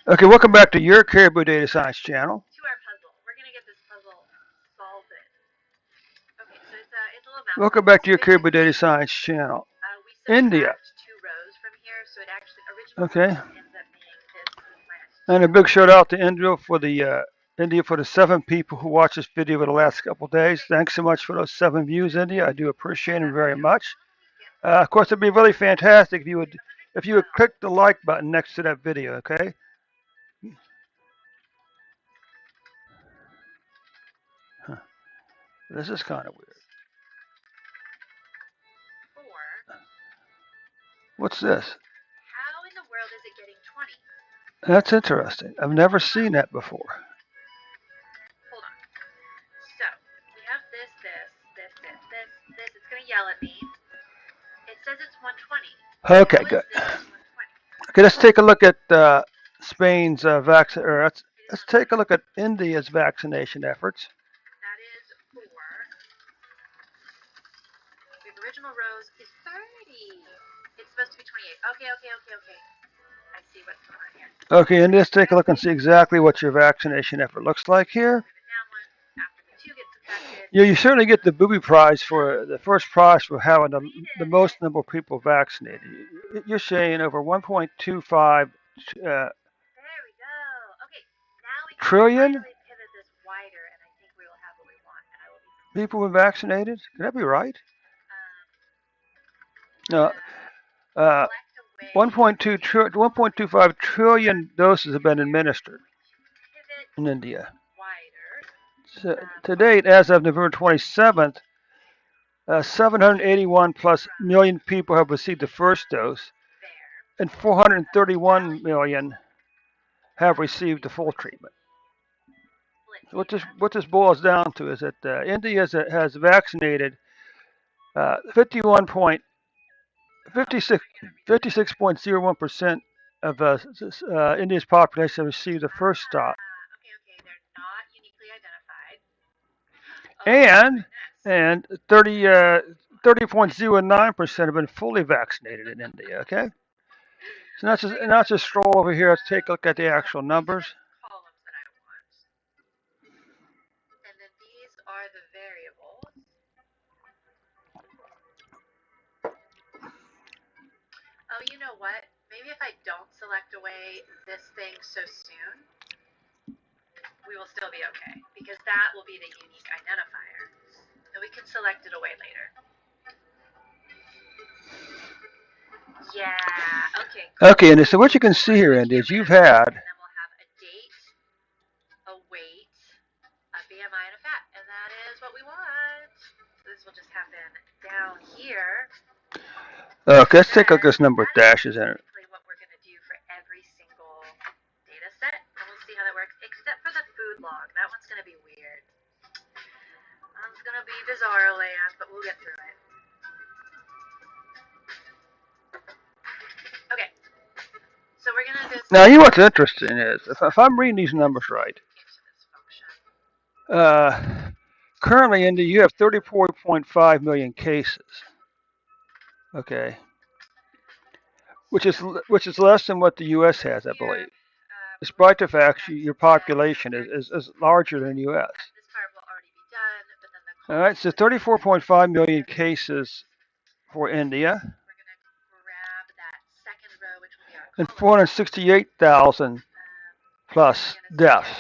Okay, welcome back to your Caribou Data Science channel. To our puzzle. We're gonna get this puzzle solved. Okay, so it's a little mouse Welcome puzzle. back to So your Caribou basically, Data Science channel. we India. subtract two rows from here, so it actually original Okay, result ends up being this minus and a two. big shout out to India for the 7 people who watched this video over the last couple of days. Thanks so much for those 7 views, India. I do appreciate them very much. Of course, it'd be really fantastic if you would click the like button next to that video. Okay. Huh. This is kind of weird. Four. What's this? How in the world is it getting 20? That's interesting. I've never seen that before. Hold on. So we have this. It's gonna yell at me. It says it's 120. Okay, How is good. this 120? Okay, let's take a look at Spain's vaccine. Or let's take a look at India's vaccination efforts. That is 4. The original rows is 30. It's supposed to be 28. Okay. I see what's going on here. Okay, and let's take a look and see exactly what your vaccination effort looks like here. Move it down one after the 2 gets subtracted. Yeah, you certainly get the booby prize for the first prize for having the most number of people vaccinated. You're saying over 1.25 There we go. Okay, now we can trillion finally pivot this wider, and I think we will have what we want. And I will be people were vaccinated. Can that be right? No. Uh, select away. 1.25 trillion doses have been administered Pivot in India. wider. So, to date, as of November 27th, 781 plus million people have received the first dose, There. and 431 million have received the full treatment. Split So data. what this boils down to is that India has vaccinated 51 point 56.01% of India's population received the first shot, Okay. They're not uniquely identified. Oh, and goodness. 30.09% have been fully vaccinated in India. Okay, so not just stroll over here. Let's take a look at the actual numbers. Columns that I want. And then these are the variables. Oh, you know what? Maybe if I don't select away this thing so soon, we will still be okay, because that will be the unique identifier. And we can select it away later. Yeah, okay. Cool. Okay, and so what you can see here, Andy, is you've had. And then we'll have a date, a weight, a BMI, and a fat. And that is what we want. So this will just happen down here. Okay, let's take a look at this number of dashes in it. Basically what we're going to do for every single data set. And we'll see how that works, except for the food log. That one's going to be weird. That one's going to be bizarre land, but we'll get through it. Okay. So we're going to just... Now, what's interesting is, if I'm reading these numbers right, currently, India, you have 34.5 million cases. Okay, which is less than what the U.S. has, I believe. Despite the fact your population is larger than the U.S. This part will already be done, but then the... All right, so 34.5 million cases for India. We're going to grab that second row, which will be our and 468,000 plus deaths.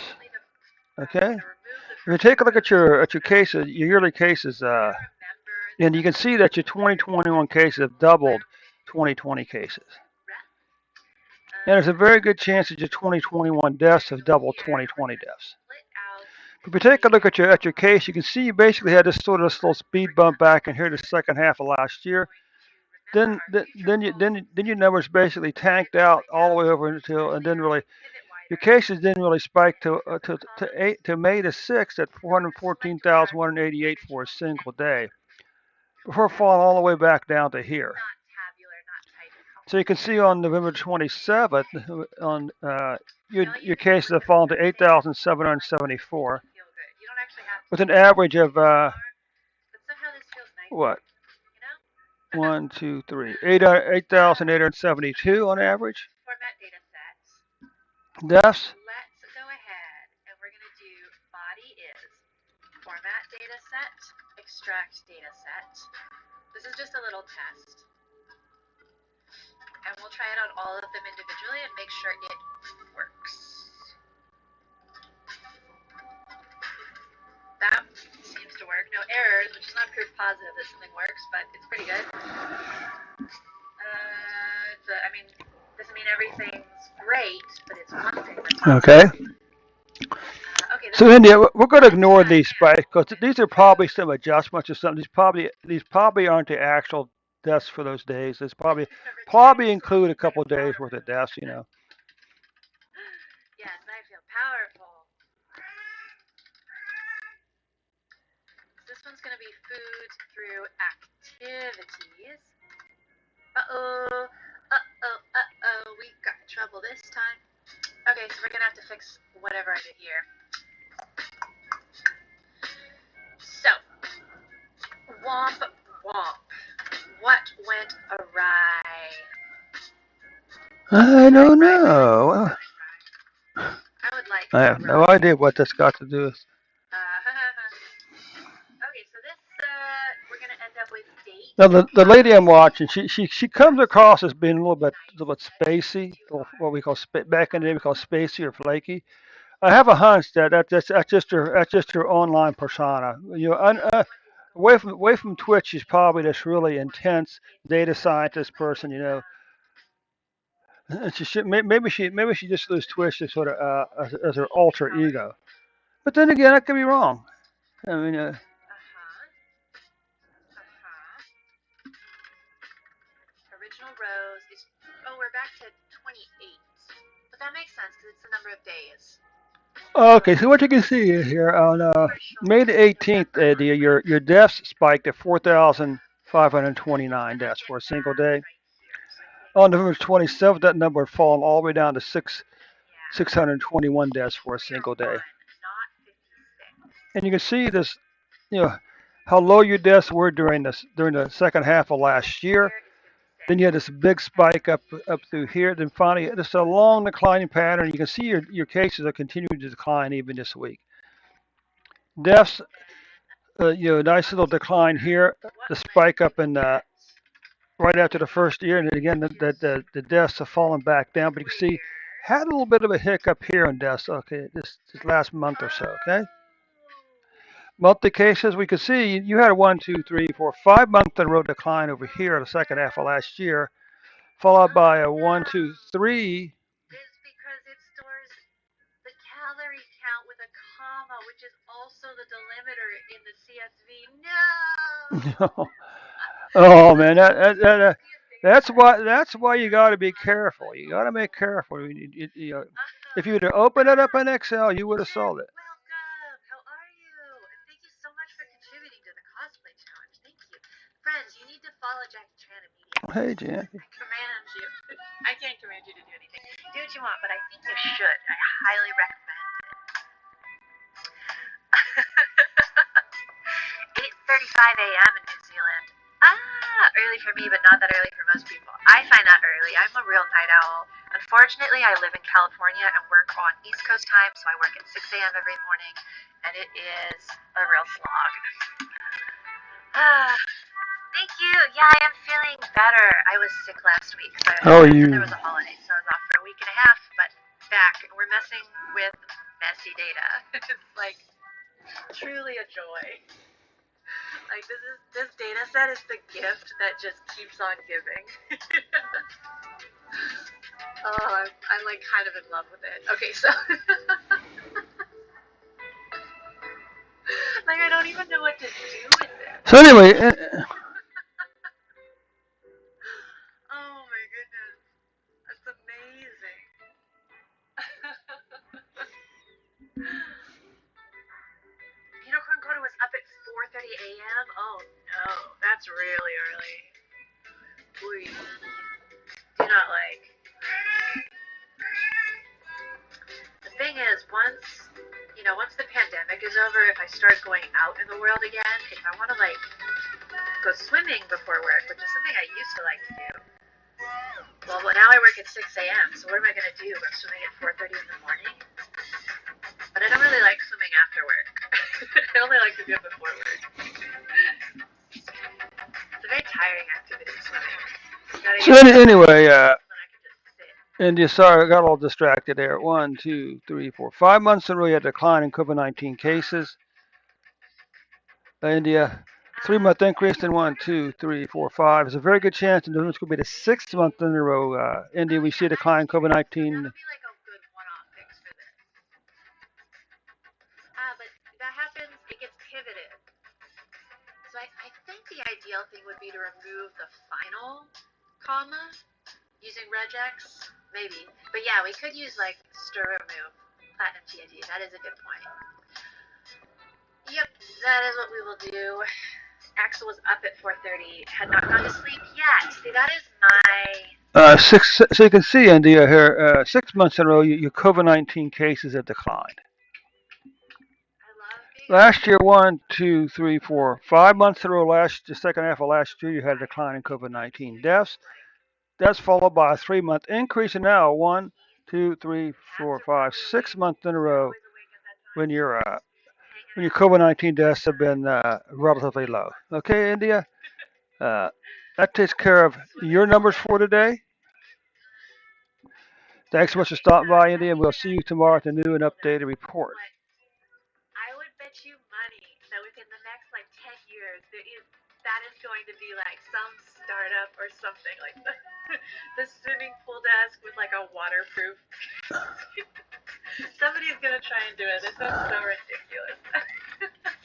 Okay, if you take a look at your cases, your yearly cases, and you can see that your 2021 cases have doubled 2020 cases. And there's a very good chance that your 2021 deaths have doubled 2020 deaths. If you take a look at your case, you can see you basically had this sort of little speed bump back in here the second half of last year. Then your numbers basically tanked out all the way over until, and then really your cases didn't really spike to May the 6th at 414,188 for a single day, before falling all the way back down to here. So you can see on November 27th, on your cases have fallen to 8,774, with an average of what? 1, 2, 3, 8,872 on average. Deaths. Let's go ahead and we're going to do body is format data set, extract data set. This is just a little test. And we'll try it on all of them individually and make sure it works. That seems to work. No errors, which is not proof positive that something works, but it's pretty good. Doesn't mean everything's great, but it's one thing that's Okay. okay. So India, we're going to ignore these spikes because these are probably some adjustments or something. These probably aren't the actual deaths for those days. It's probably include a couple of days worth of deaths. Yes, I feel powerful. This one's going to be food through activities. Uh-oh. We got trouble this time. Okay, so we're going to have to fix whatever I did here. So, womp womp. What went awry? I don't know. I would like I have no idea what that's got to do with. Okay, so this, we're going to end up with date. Now the lady I'm watching, she comes across as being a little bit spacey, or what we call back in the day we call spacey or flaky. I have a hunch that's just her online persona. Away from Twitch, she's probably this really intense data scientist person. And maybe she just used Twitch as sort of as her alter ego. But then again, I could be wrong. I mean, Original rows is, we're back to 28. But that makes sense because it's the number of days. okay, so what you can see here on May the 18th, your deaths spiked at 4,529 deaths for a single day. On November 27th, that number had fallen all the way down to 621 deaths for a single day. And you can see this, how low your deaths were during the second half of last year. Then you had this big spike up through here. Then finally, just a long declining pattern. You can see your cases are continuing to decline even this week. Deaths, nice little decline here. The spike up in right after the first year, and then again the deaths have fallen back down. But you can see had a little bit of a hiccup here on deaths. Okay, this last month or so. Okay. Monthly cases, we could see you had a 1, 2, 3, 4, 5 month in a row decline over here in the second half of last year, followed by a 1, 2, 3. Is because it stores the calorie count with a comma, which is also the delimiter in the CSV. No. Oh man, that's why you got to be careful. You got to be careful. If you'd have opened it up in Excel, you would have solved it. Welcome. How are you? And thank you so much for contributing to the cosplay challenge. Thank you. Friends, you need to follow Jackie Chan immediately. Hey, Jackie. I command you. I can't command you to do anything. Do what you want, but I think you should. I highly recommend it. 8:35 a.m. in New Zealand. Early for me, but not that early for most people. I find that early. I'm a real night owl. Unfortunately, I live in California and work on East Coast time, so I work at 6 a.m. every morning, and it is a real slog. Thank you. Yeah, I am feeling better. I was sick last week, so there was a holiday, so I was off for a week and a half, but back. We're messing with messy data. It's like truly a joy. Like this data set is the gift that just keeps on giving. Oh, I'm like kind of in love with it. Okay, so like I don't even know what to do with it. So anyway. Oh my goodness, that's amazing. Unicorn Quarter was up at 4:30 a.m. Oh no, that's really early. Please do not like. The thing is, once the pandemic is over, if I start going out in the world again, if I want to go swimming before work, which is something I used to like to do, Well, now I work at 6 a.m., so what am I going to do? Go swimming at 4:30 in the morning? But I don't really like swimming after work. I only like to do it before work. It's a very tiring activity, swimming. So anyway, and you sorry, I got all distracted there. 1, 2, 3, 4, 5 months in a row, you had a decline in COVID-19 cases. India, 3 month increase in 1, 2, 3, 4, 5. There's a very good chance that it's going to be the 6th month in a row. India, we see a decline in COVID-19. That would be like a good one-off fix for this. But that happens, it gets pivoted. So I think the ideal thing would be to remove the final comma using regex, maybe. But yeah, we could use like stir remove platinum TID. That is a good point. Yep, that is what we will do. Axel was up at 4:30, had not gone to sleep yet. See, that is my... So you can see, India, here, 6 months in a row, your COVID-19 cases have declined. Last year, 1, 2, 3, 4, 5 months in a row, the second half of last year, you had a decline in COVID-19 deaths. That's followed by a 3 month increase, and now 1, 2, 3, 4, 5, 6 months in a row when your COVID-19 deaths have been relatively low. Okay, India, that takes care of your numbers for today. Thanks so much for stopping by, India, and we'll see you tomorrow at the new and updated report. I would bet you money that within the next like 10 years, that is going to be like some startup or something like the swimming pool desk with like a waterproof. Somebody's gonna try and do it. This sounds so ridiculous.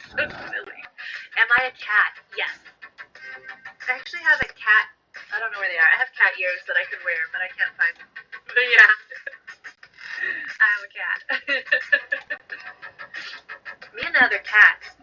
So silly. Am I a cat? Yes. I actually have a cat. I don't know where they are. I have cat ears that I could wear, but I can't find them. But yeah. I am a cat. Me and the other cats.